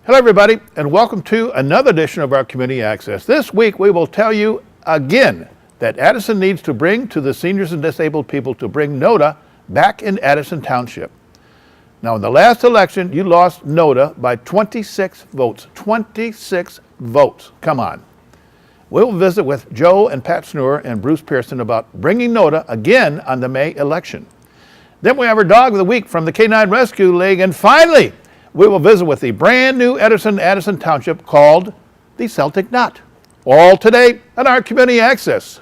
Hello everybody, and welcome to another edition of our Community Access. This week we will tell you again that Addison needs to bring to the seniors and disabled people to bring NOTA back in Addison Township. Now in the last election you lost NOTA by 26 votes. 26 votes, come on. We'll visit with Joe and Pat Snur and Bruce Pearson about bringing NOTA again on the May election. Then we have our Dog of the Week from the K9 Rescue League, and finally we will visit with the brand new Addison Township called the Celtic Knot. All today on our Community Access.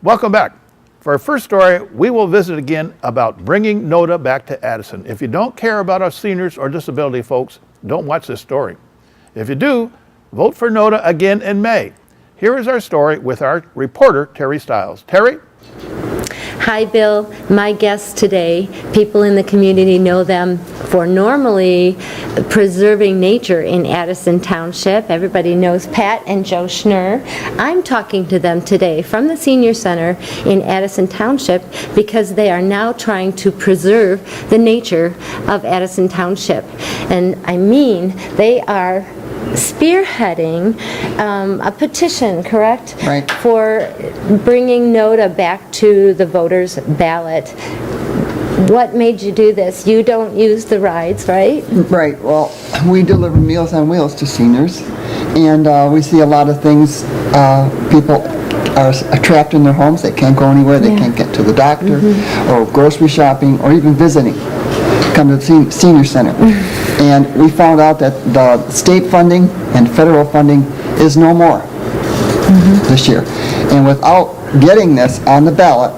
Welcome back. For our first story, we will visit again about bringing NOTA back to Addison. If you don't care about our seniors or disability folks, don't watch this story. If you do, vote for NOTA again in May. Here is our story with our reporter, Terry Stiles. Terry? Hi, Bill. My guests today, people in the community know them for normally preserving nature in Addison Township. Everybody knows Pat and Joe Schnur. I'm talking to them today from the Senior Center in Addison Township because they are now trying to preserve the nature of Addison Township. And I mean, they are spearheading a petition, correct? Right. For bringing NOTA back to the voters' ballot. What made you do this? You don't use the rides, right? Right. Well, we deliver Meals on Wheels to seniors, and we see a lot of things. People are trapped in their homes. They can't go anywhere. They can't get to the doctor, or grocery shopping, or even visiting. Come to the senior center. And we found out that the state funding and federal funding is no more this year. And without getting this on the ballot,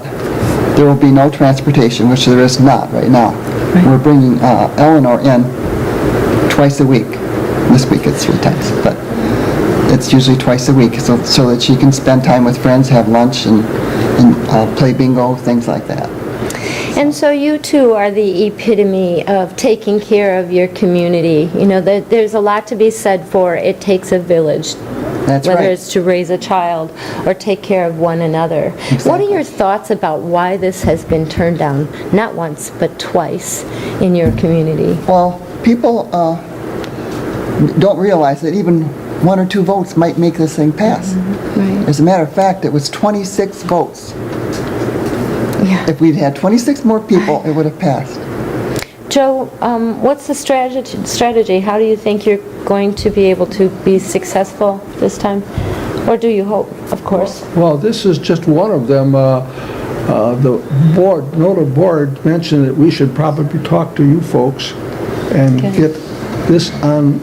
there will be no transportation, which there is not right now. Right. We're bringing Eleanor in twice a week. This week it's 3 times, but it's usually twice a week so that she can spend time with friends, have lunch, and play bingo, things like that. And so you too are the epitome of taking care of your community. You know, there's a lot to be said for it takes a village. That's whether right. it's to raise a child or take care of one another. Exactly. What are your thoughts about why this has been turned down, not once, but twice in your community? Well, people don't realize that even 1 or 2 votes might make this thing pass. Right. As a matter of fact, it was 26 votes. Yeah. If we'd had 26 more people, it would have passed. Joe, what's the strategy? How do you think you're going to be able to be successful this time? Or do you hope, of course? Well, this is just one of them. The NOTA board mentioned that we should probably talk to you folks and get this on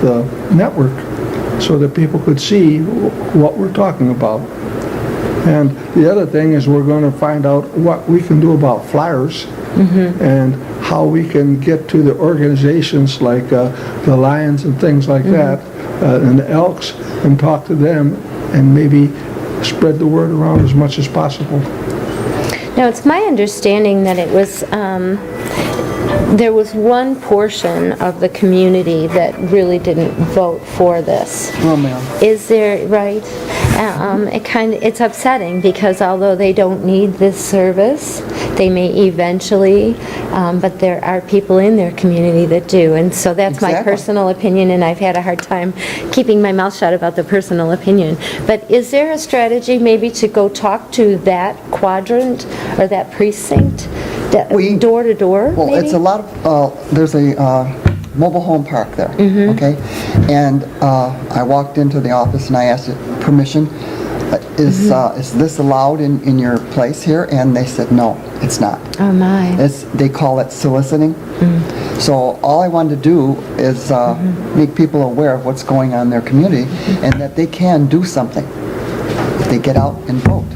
the network so that people could see what we're talking about. And the other thing is we're going to find out what we can do about flyers and how we can get to the organizations like the Lions and things like that and the Elks and talk to them and maybe spread the word around as much as possible. Now, it's my understanding that it was there was one portion of the community that really didn't vote for this. Well, ma'am. Is there, right? It's upsetting because although they don't need this service, they may eventually, but there are people in their community that do, and so that's my personal opinion, and I've had a hard time keeping my mouth shut about the personal opinion. But is there a strategy maybe to go talk to that quadrant or that precinct, door to door? Well, maybe? it's a lot of, there's a mobile home park there, okay? And I walked into the office and I asked it permission. Is this allowed in your place here? And they said, no, it's not. Oh my. They call it soliciting. So all I wanted to do is make people aware of what's going on in their community and that they can do something if they get out and vote.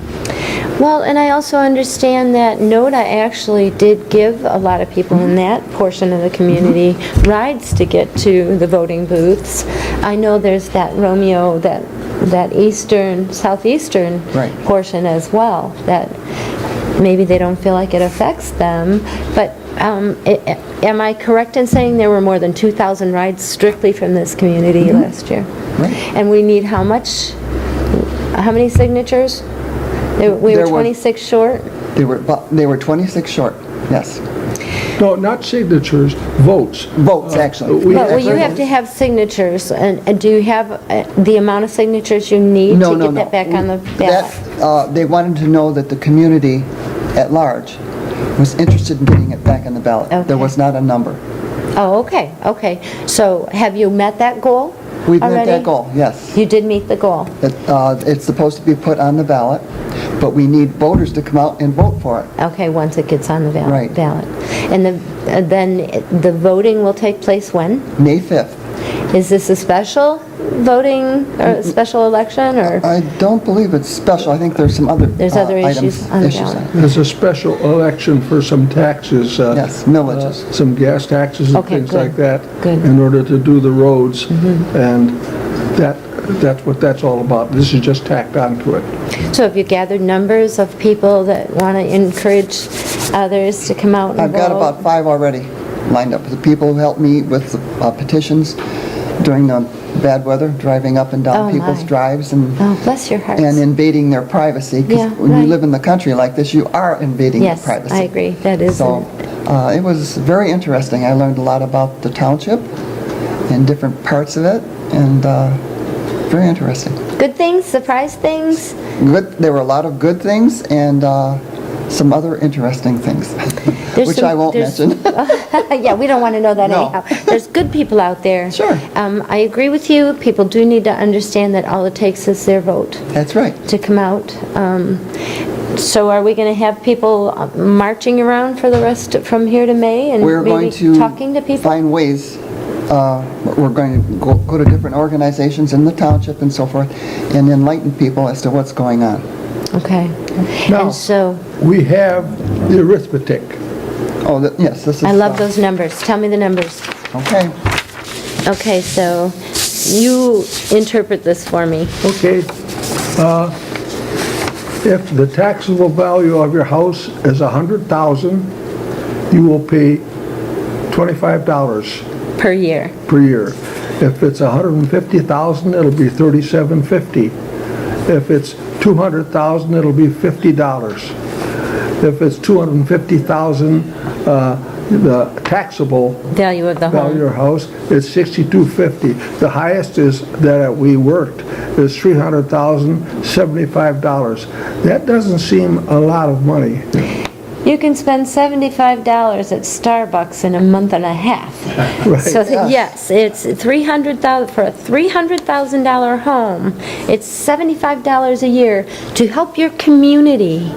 Well, and I also understand that NOTA actually did give a lot of people in that portion of the community rides to get to the voting booths. I know there's that Romeo, that southeastern Right. portion as well, that maybe they don't feel like it affects them, but am I correct in saying there were more than 2,000 rides strictly from this community last year? Right. And we need how many signatures? We were There were- 26 short? They were 26 short, yes. No, not signatures, votes. Votes, actually. Well, you have to have signatures, and do you have the amount of signatures you need No, to no, get no. that back on the ballot? They wanted to know that the community at large was interested in getting it back on the ballot. Okay. There was not a number. Oh, okay. So have you met that goal We've met already? that goal, yes. You did meet the goal. It's supposed to be put on the ballot, but we need voters to come out and vote for it. Okay, once it gets on the Right. ballot. And then the voting will take place when? May 5th. Is this a special voting, or a special election, or? I don't believe it's special. I think there's some other There's other issues on the ballot. There's a special election for some taxes. Yes, millages. Some gas taxes and Okay, things good, like that. good. In order to do the roads. And that's what that's all about. This is just tacked onto it. So have you gathered numbers of people that want to encourage others to come out and vote? I've got about 5 already lined up. The people who helped me with the petitions during the bad weather, driving up and down Oh, people's my. drives and Oh, bless your hearts. invading their privacy. 'Cause Yeah, when you right. live in the country like this, you are invading their Yes, privacy. I agree. That is. So it was very interesting. I learned a lot about the township and different parts of it, and very interesting. Good things, surprise things? Good. There were a lot of good things and some other interesting things, There's which some- I won't there's- mention. Yeah, we don't want to know that No. anyhow. There's good people out there. Sure. I agree with you. People do need to understand that all it takes is their vote That's right. to come out. So are we going to have people marching around for the rest, from here to May, and We're going maybe to talking to people? find ways. We're going to go to different organizations in the township and so forth, and enlighten people as to what's going on. Okay. Now, And so, we have the arithmetic. Oh, yes, this is. I love those numbers. Tell me the numbers. Okay. Okay, so you interpret this for me. Okay. If the taxable value of your house is $100,000, you will pay $25 Per year. per year. If it's $150,000, it'll be $37.50. If it's $200,000, it'll be $50. If it's $250,000, the taxable Value of the value of home. your house is $62.50. The highest is that we worked is $300,000, $75. That doesn't seem a lot of money. You can spend $75 at Starbucks in a month and a half. Right. So, Yes. yes, it's $300,000, for a $300,000 home, it's $75 a year to help your community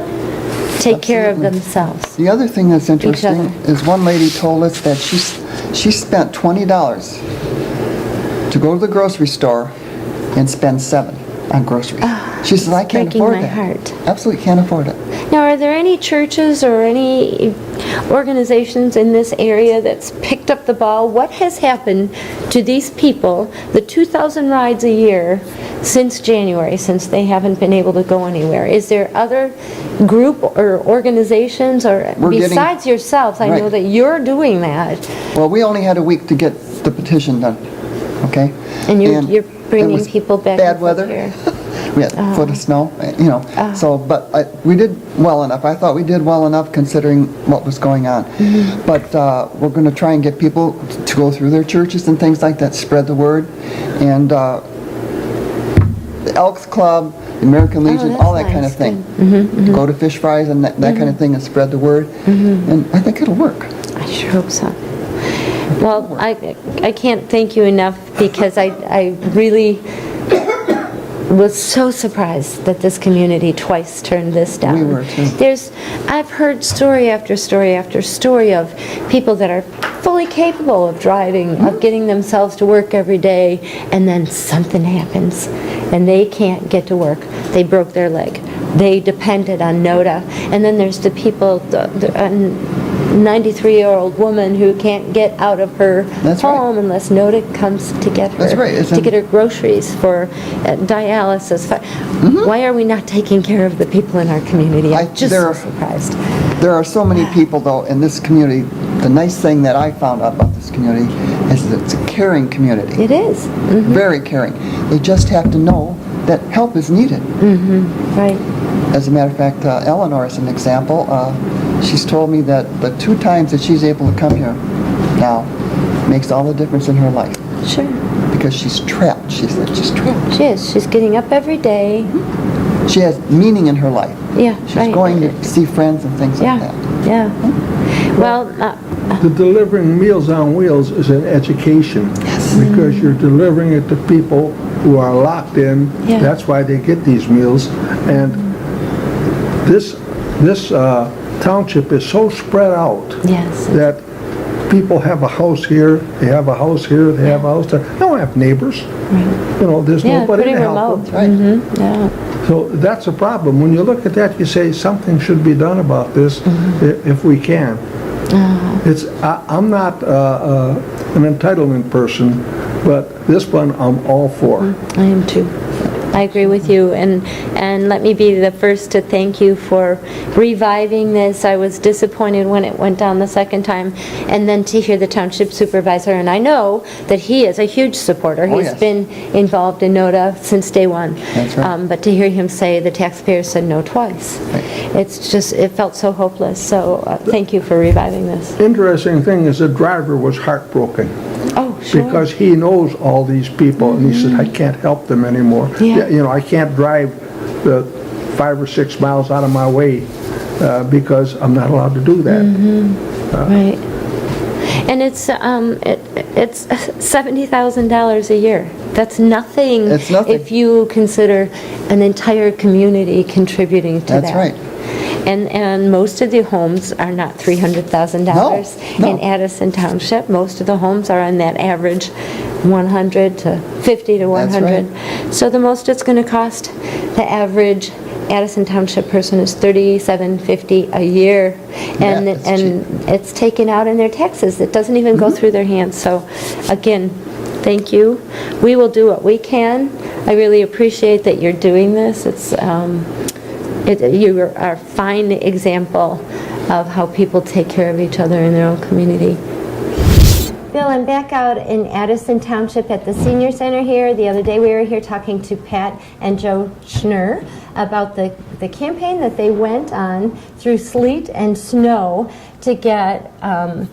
take care of themselves. The other thing that's interesting other. is one lady told us that she spent $20 to go to the grocery store and spend $7 on groceries. She says, I can't breaking afford my that. heart. Absolutely can't afford it. Now, are there any churches or any organizations in this area that's picked up the ball? What has happened to these people, the 2,000 rides a year since January, since they haven't been able to go anywhere? Is there other group or organizations, or We're getting- besides yourselves? I know Right. that you're doing that, Well, we only had a week to get the petition done, okay? and you're it bringing was people back bad and forth weather. here. We had a foot of snow, so, but we did well enough. I thought we did well enough considering what was going on. But we're going to try and get people to go through their churches and things like that, spread the word. And the Elks Club, the American Legion, that's all that kind of nice. thing. Go to fish fries and that kind of thing and spread the word. And I think it'll work. I sure hope so. Well, I can't thank you enough, because I really was so surprised that this community twice turned this down. We were, too. I've heard story after story after story of people that are fully capable of driving, of getting themselves to work every day, and then something happens and they can't get to work. They broke their leg. They depended on NOTA. And then there's the people, a 93-year-old woman who can't get out of her That's right. home unless NOTA comes to get her, That's right. to get her groceries for dialysis. Why are we not taking care of the people in our community? I'm just so surprised. There are so many people, though, in this community. The nice thing that I found out about this community is that it's a caring community. It is. Very caring. They just have to know that help is needed. Right. As a matter of fact, Eleanor is an example. She's told me that the 2 times that she's able to come here now makes all the difference in her life. Sure. Because she's trapped. She said she's trapped. She is. She's getting up every day. She has meaning in her life. Yeah, She's right. going to see friends and things like that. Yeah. Well, The delivering Meals on Wheels is an education. Because you're delivering it to people who are locked in. Yeah. That's why they get these meals. And this township is so spread out yes. that people have a house here, they have a house here, they have a house there. They don't have neighbors. You know, there's Yeah, nobody pretty to help remote. them. Yeah. So that's a problem. When you look at that, you say something should be done about this if we can. I'm not an entitlement person, but this one I'm all for. I am too. I agree with you, and let me be the first to thank you for reviving this. I was disappointed when it went down the second time, and then to hear the township supervisor, and I know that he is a huge supporter. Oh, He's yes. been involved in NOTA since day one. That's right. But to hear him say the taxpayers said no twice, it's just, it felt so hopeless. So thank you for reviving this. Interesting thing is the driver was heartbroken. Oh, sure. Because he knows all these people, and he said, I can't help them anymore. Yeah. You know, I can't drive the 5 or 6 miles out of my way because I'm not allowed to do that. Right. And it's $70,000 a year. That's nothing. It's nothing. If you consider an entire community contributing to that. That's right. And most of the homes are not $300,000 No. in Addison Township. Most of the homes are on that average 100 to 50 to 100. That's So the most it's going to cost the average Addison Township person is $37.50 a year, and that's it's taken out in their taxes. It doesn't even go through their hands. So again, thank you. We will do what we can. I really appreciate that you're doing this. It's you are a fine example of how people take care of each other in their own community. Bill, I'm back out in Addison Township at the Senior Center here. The other day we were here talking to Pat and Joe Schnurr about the campaign that they went on through sleet and snow to get a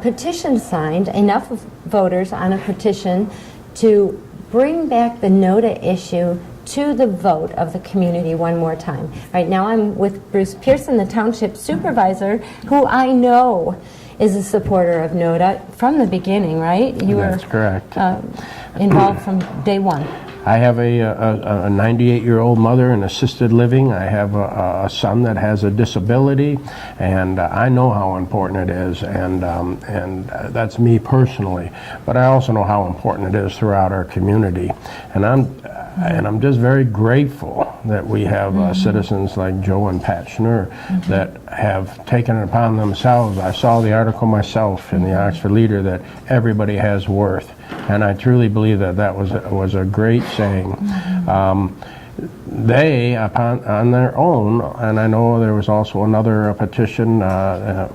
petition signed, enough of voters on a petition to bring back the NOTA issue to the vote of the community one more time. Right now I'm with Bruce Pearson, the township supervisor, who I know is a supporter of NOTA from the beginning, right? You That's were correct. Involved from day one. I have a 98-year-old mother in assisted living. I have a son that has a disability, and I know how important it is, and that's me personally. But I also know how important it is throughout our community, and I'm just very grateful that we have citizens like Joe and Pat Schnurr that have taken it upon themselves. I saw the article myself in the Oxford Leader that everybody has worth, and I truly believe that was a great saying. They, on their own, and I know there was also another petition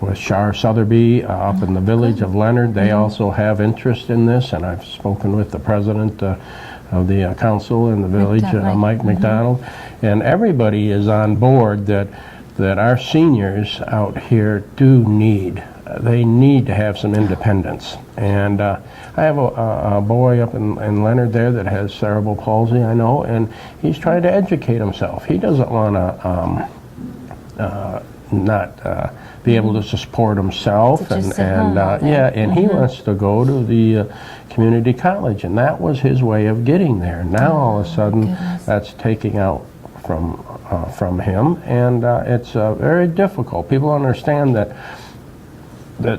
with Shar Sotheby up in the village of Leonard. They also have interest in this, and I've spoken with the president of the council in the village, Mike McDonald, and everybody is on board that our seniors out here do need. They need to have some independence. And I have a boy up in Leonard there that has cerebral palsy, I know, and he's trying to educate himself. He doesn't want to not be able to support himself, To just sit home all day. yeah, and he wants to go to the community college, and that was his way of getting there. Now all of a sudden, that's taking out from him, and it's very difficult. People understand that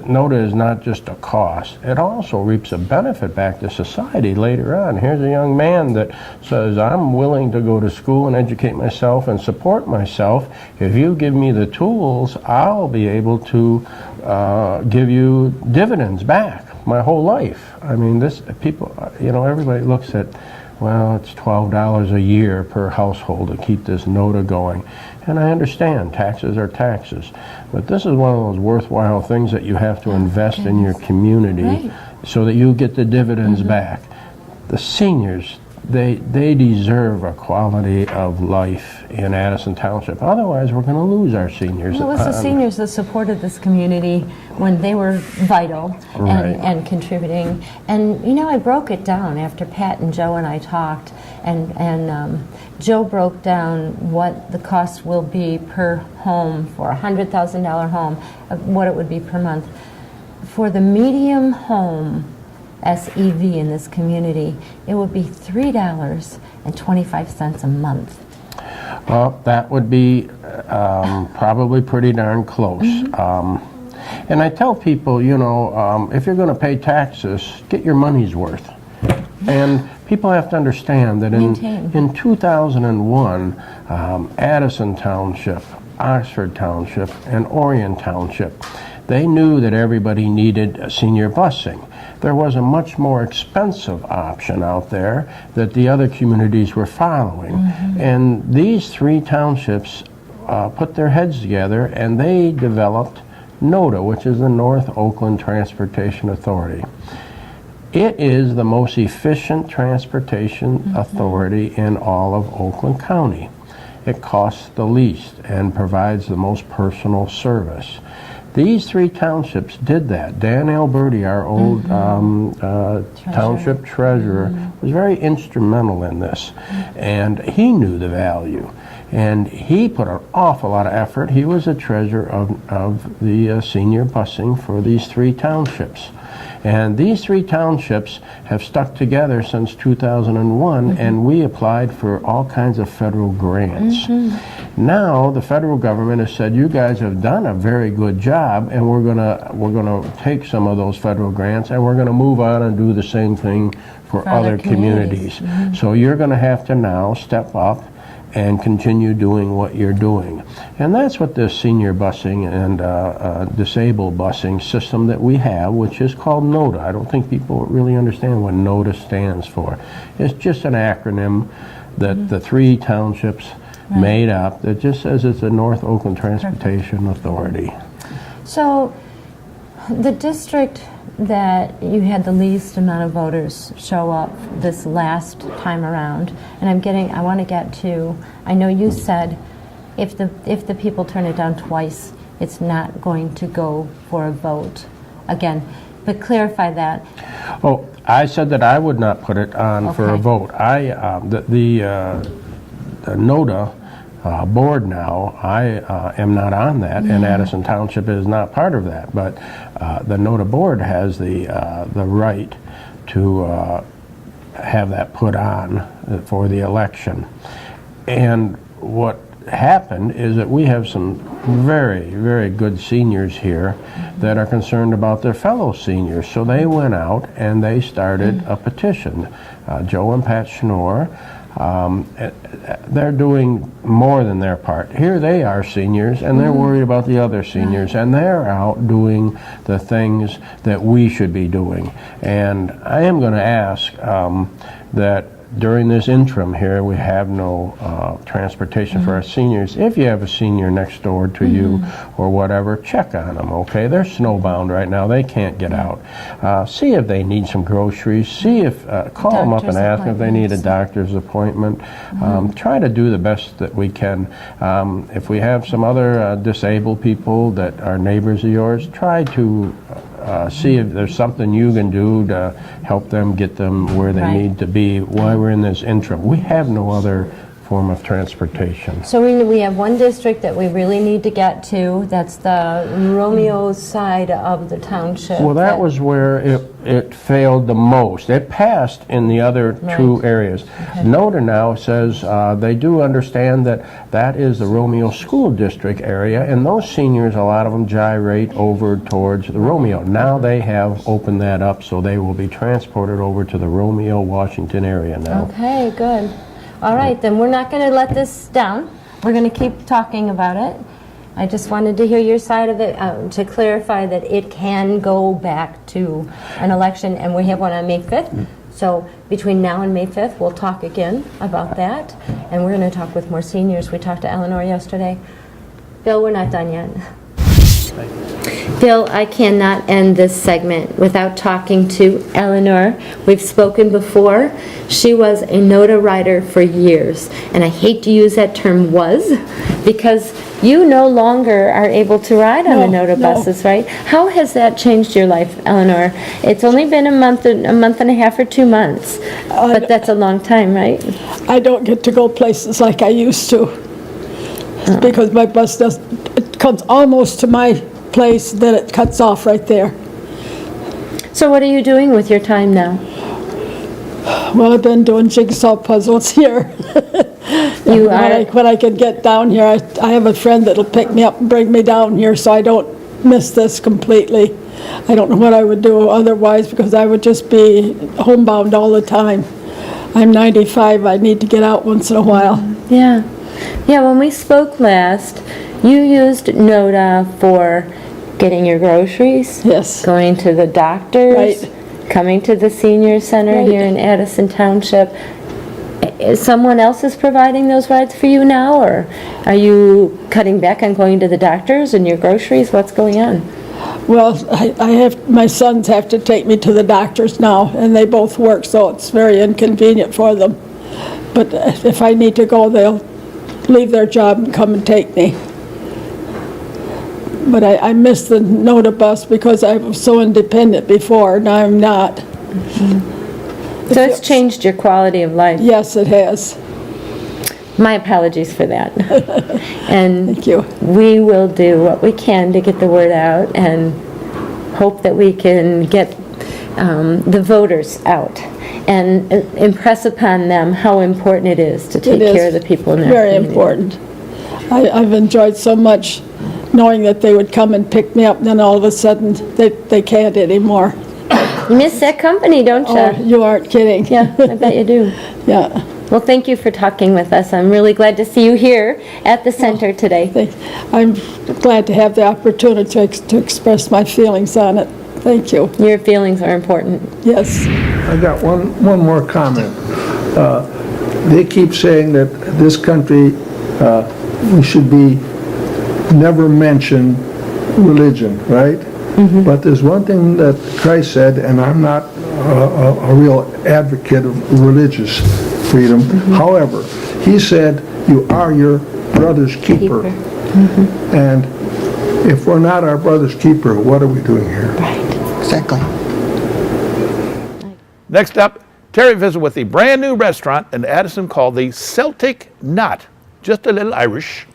NOTA is not just a cost. It also reaps a benefit back to society later on. Here's a young man that says, I'm willing to go to school and educate myself and support myself. If you give me the tools, I'll be able to give you dividends back my whole life. I mean, this people, you know, everybody looks at, well, it's $12 a year per household to keep this NOTA going. And I understand, taxes are taxes. But this is one of those worthwhile things that you have to invest in your community so that you get the dividends back. The seniors, they deserve a quality of life in Addison Township. Otherwise, we're going to lose our seniors. Well, it was the seniors that supported this community when they were vital and contributing. And, you know, I broke it down after Pat and Joe and I talked, and Joe broke down what the cost will be per home for a $100,000 home, what it would be per month. For the medium home, SEV in this community, it would be $3.25 a month. Well, that would be probably pretty darn close. And I tell people, you know, if you're going to pay taxes, get your money's worth. And people have to understand that in 2001, Addison Township, Oxford Township, and Orion Township, they knew that everybody needed senior busing. There was a much more expensive option out there that the other communities were following. And these three townships put their heads together and they developed NOTA, which is the North Oakland Transportation Authority. It is the most efficient transportation authority in all of Oakland County. It costs the least and provides the most personal service. These three townships did that. Dan Alberti, our old township treasurer, was very instrumental in this. And he knew the value. And he put an awful lot of effort. He was the treasurer of the senior busing for these three townships. And these three townships have stuck together since 2001, and we applied for all kinds of federal grants. Now the federal government has said, you guys have done a very good job, and we're gonna take some of those federal grants and we're gonna move on and do the same thing for other communities. So you're gonna have to now step up and continue doing what you're doing. And that's what this senior busing and disabled busing system that we have, which is called NOTA. I don't think people really understand what NOTA stands for. It's just an acronym that the three townships made up that just says it's the North Oakland Transportation Authority. So The district that you had the least amount of voters show up this last time around, and I want to get to, I know you said if the people turn it down twice, it's not going to go for a vote again, but clarify that. Oh, I said that I would not put it on for a vote. The NOTA board now, I am not on that, and Addison Township is not part of that, but the NOTA board has the right to have that put on for the election. And what happened is that we have some very, very good seniors here that are concerned about their fellow seniors. So they went out and they started a petition. Joe and Pat Schnorr, they're doing more than their part. Here they are seniors and they're worried about the other seniors, and they're out doing the things that we should be doing. And I am going to ask that during this interim here, we have no transportation for our seniors. If you have a senior next door to you or whatever, check on them, okay? They're snowbound right now. They can't get out. See if they need some groceries. See if, call them up and ask if they need a doctor's appointment. Try to do the best that we can. If we have some other disabled people that are neighbors of yours, try to see if there's something you can do to help them get them where they need to be while we're in this interim. We have no other form of transportation. So we have one district that we really need to get to, that's the Romeo side of the township. Well, that was where it failed the most. It passed in the other two areas. NOTA now says they do understand that that is the Romeo School District area, and those seniors, a lot of them gyrate over towards the Romeo. Now they have opened that up, so they will be transported over to the Romeo, Washington area now. Okay, good. All right, then we're not going to let this down. We're going to keep talking about it. I just wanted to hear your side of it, to clarify that it can go back to an election, and we have one on May 5th. So between now and May 5th, we'll talk again about that, and we're going to talk with more seniors. We talked to Eleanor yesterday. Bill, we're not done yet. Bill, I cannot end this segment without talking to Eleanor. We've spoken before. She was a NOTA rider for years, and I hate to use that term "was" because you no longer are able to ride on the NOTA buses, right? How has that changed your life, Eleanor? It's only been a month and a half or 2 months, but that's a long time, right? I don't get to go places like I used to because my bus it comes almost to my place, then it cuts off right there. So what are you doing with your time now? Well, I've been doing jigsaw puzzles here. You are... When I can get down here, I have a friend that'll pick me up and bring me down here so I don't miss this completely. I don't know what I would do otherwise because I would just be homebound all the time. I'm 95, I need to get out once in a while. Yeah. Yeah, when we spoke last, you used NOTA for getting your groceries, Yes. going to the doctors, Right. coming to the senior center Right. here in Addison Township. Is someone else is providing those rides for you now, or are you cutting back on going to the doctors and your groceries? What's going on? Well, I have, my sons have to take me to the doctors now, and they both work, so it's very inconvenient for them. But if I need to go, they'll leave their job and come and take me. But I miss the NOTA bus because I was so independent before, now I'm not. So it's changed your quality of life. Yes, it has. My apologies for that. And Thank you. we will do what we can to get the word out and hope that we can get the voters out and impress upon them how important it is to take It is care of the people in their very community. important. I've enjoyed so much knowing that they would come and pick me up, and then all of a sudden, they can't anymore. You miss that company, don't you? Oh, you aren't kidding. Yeah, I bet you do. Yeah. Well, thank you for talking with us. I'm really glad to see you here at the center today. I'm glad to have the opportunity to express my feelings on it. Thank you. Your feelings are important. Yes. I got one more comment. They keep saying that this country, we should be never mention religion, right? But there's one thing that Christ said, and I'm not a real advocate of religious freedom. However, he said, you are your brother's keeper. And if we're not our brother's keeper, what are we doing here? Exactly. Next up, Terry visited with a brand new restaurant in Addison called the Celtic Knot, just a little Irish,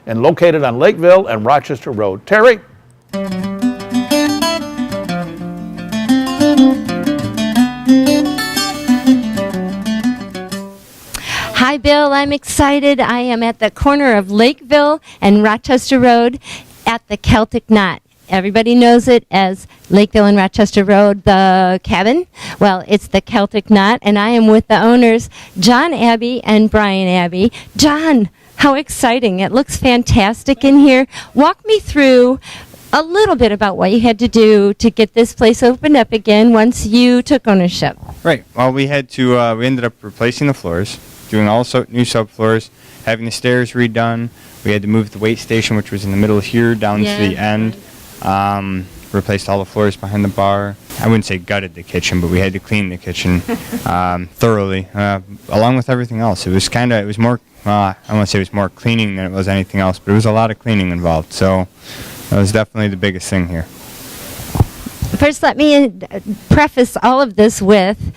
and located on Lakeville and Rochester Road. Terry? Hi, Bill. I'm excited. I am at the corner of Lakeville and Rochester Road at the Celtic Knot. Everybody knows it as Lakeville and Rochester Road, the cabin. Well, it's the Celtic Knot, and I am with the owners, John Abbey and Brian Abbey. John, how exciting. It looks fantastic in here. Walk me through a little bit about what you had to do to get this place opened up again once you took ownership. Right. Well, we had to, we ended up replacing the floors, doing all new subfloors, having the stairs redone. We had to move the weight station, which was in the middle here, down to the end. Replaced all the floors behind the bar. I wouldn't say gutted the kitchen, but we had to clean the kitchen thoroughly, along with everything else. It was it was more, I don't want to say it was more cleaning than it was anything else, but it was a lot of cleaning involved. So that was definitely the biggest thing here. First, let me preface all of this with,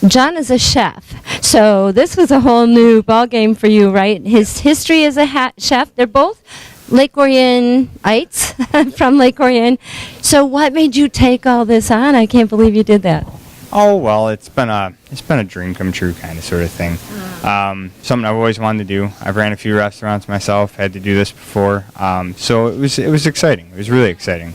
John is a chef, so this was a whole new ballgame for you, right? His history as a chef, they're both Lake Orionites from Lake Orion. So what made you take all this on? I can't believe you did that. Oh well, it's been a dream come true kind of sort of thing. Something I've always wanted to do. I've ran a few restaurants myself. Had to do this before, so it was exciting. It was really exciting.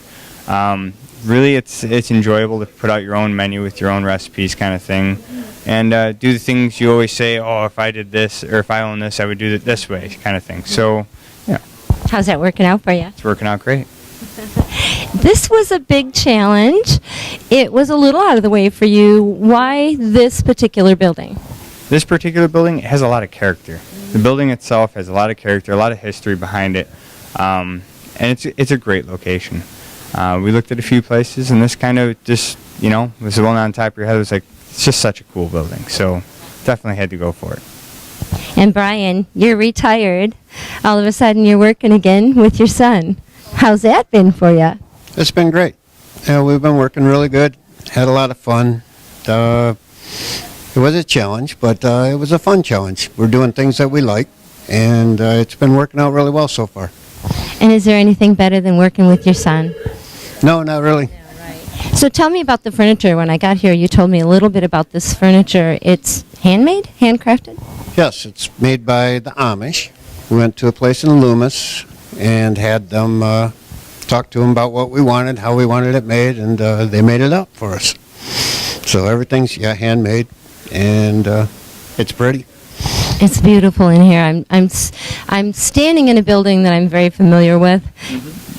Really, it's enjoyable to put out your own menu with your own recipes, kind of thing, and do the things you always say. Oh, if I did this or if I owned this, I would do it this way, kind of thing. So, yeah. How's that working out for you? It's working out great. This was a big challenge. It was a little out of the way for you. Why this particular building? This particular building has a lot of character. The building itself has a lot of character, a lot of history behind it, and it's a great location. We looked at a few places, and this kind of just, was the one on top of your head. It was like, it's just such a cool building, so definitely had to go for it. And Brian, you're retired. All of a sudden, you're working again with your son. How's that been for you? It's been great. We've been working really good. Had a lot of fun. It was a challenge, but it was a fun challenge. We're doing things that we like, and it's been working out really well so far. And is there anything better than working with your son? No, not really. So tell me about the furniture. When I got here, you told me a little bit about this furniture. It's handmade, handcrafted? Yes, it's made by the Amish. We went to a place in Loomis and had them talk to them about what we wanted, how we wanted it made, and they made it up for us. So everything's handmade, and it's pretty. It's beautiful in here. I'm standing in a building that I'm very familiar with,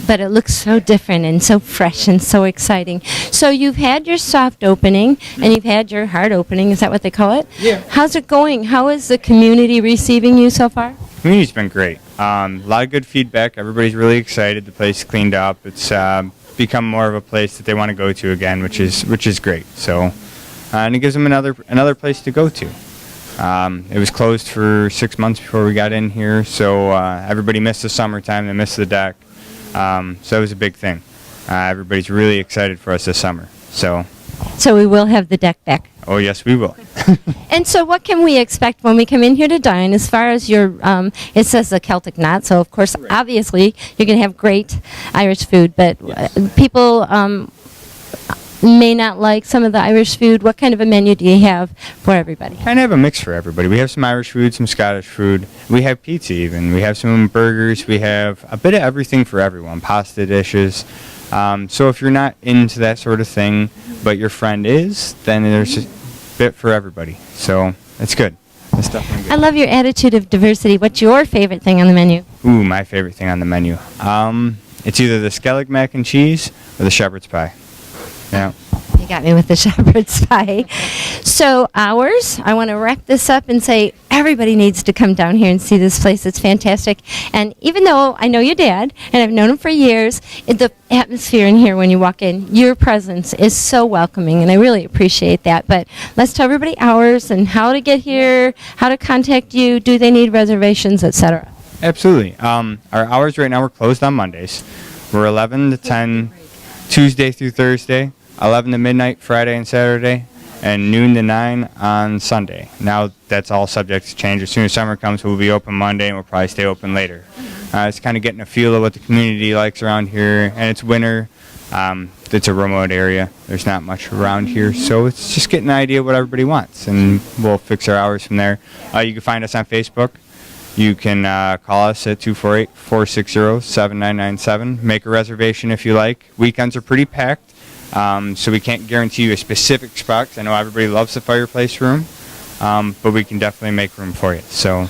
but it looks so different and so fresh and so exciting. So you've had your soft opening and you've had your hard opening. Is that what they call it? Yeah. How's it going? How is the community receiving you so far? The community's been great. A lot of good feedback. Everybody's really excited. The place is cleaned up. It's become more of a place that they want to go to again, which is great. So, and it gives them another place to go to. It was closed for 6 months before we got in here, so everybody missed the summertime. They missed the deck. So it was a big thing. Everybody's really excited for us this summer. So we will have the deck back. Oh, yes, we will. And so what can we expect when we come in here to dine as far as your, it says the Celtic knot, so of course, obviously, you're going to have great Irish food, but people may not like some of the Irish food. What kind of a menu do you have for everybody? Kind of have a mix for everybody. We have some Irish food, some Scottish food. We have pizza even. We have some burgers. We have a bit of everything for everyone, pasta dishes. So if you're not into that sort of thing, but your friend is, then there's a bit for everybody. So it's good. It's definitely good. I love your attitude of diversity. What's your favorite thing on the menu? Ooh, my favorite thing on the menu. It's either the Celtic mac and cheese or the shepherd's pie. Yeah. You got me with the shepherd's pie. So hours, I want to wrap this up and say everybody needs to come down here and see this place. It's fantastic. And even though I know your dad, and I've known him for years, the atmosphere in here when you walk in, your presence is so welcoming, and I really appreciate that. But let's tell everybody hours and how to get here, how to contact you, do they need reservations, etc. Absolutely. Our hours right now, we're closed on Mondays. We're 11 to 10 Tuesday through Thursday. 11 to midnight Friday and Saturday, and noon to 9 on Sunday. Now that's all subject to change. As soon as summer comes, we'll be open Monday, and we'll probably stay open later. It's kind of getting a feel of what the community likes around here, and it's winter. It's a remote area. There's not much around here, so it's just getting an idea of what everybody wants, and we'll fix our hours from there. You can find us on Facebook. You can call us at 248-460-7997. Make a reservation if you like. Weekends are pretty packed. So we can't guarantee you a specific spot, 'cause I know everybody loves the fireplace room, but we can definitely make room for you. So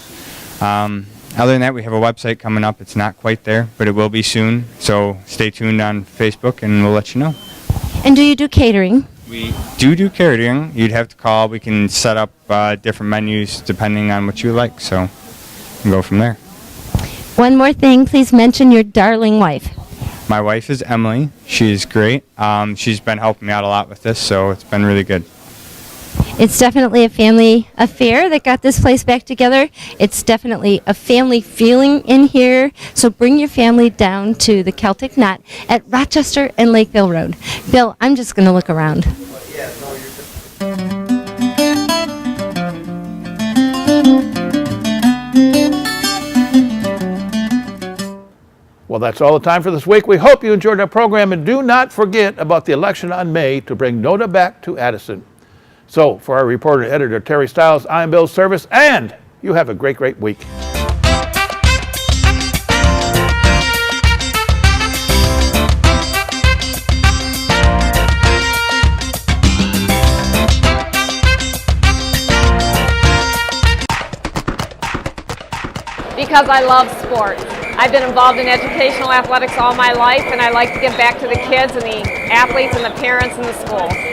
other than that, we have a website coming up. It's not quite there, but it will be soon. So stay tuned on Facebook, and we'll let you know. And do you do catering? We do catering. You'd have to call. We can set up different menus depending on what you like. So we'll go from there. One more thing, please mention your darling wife. My wife is Emily. She's great. She's been helping me out a lot with this, so it's been really good. It's definitely a family affair that got this place back together. It's definitely a family feeling in here. So bring your family down to the Celtic Knot at Rochester and Lakeville Road. Bill, I'm just going to look around. Well, that's all the time for this week. We hope you enjoyed our program, and do not forget about the election on May to bring NOTA back to Addison. So, for our reporter and editor, Terry Stiles, I'm Bill Service, and you have a great, great week. Because I love sports. I've been involved in educational athletics all my life, and I like to give back to the kids and the athletes and the parents in the school.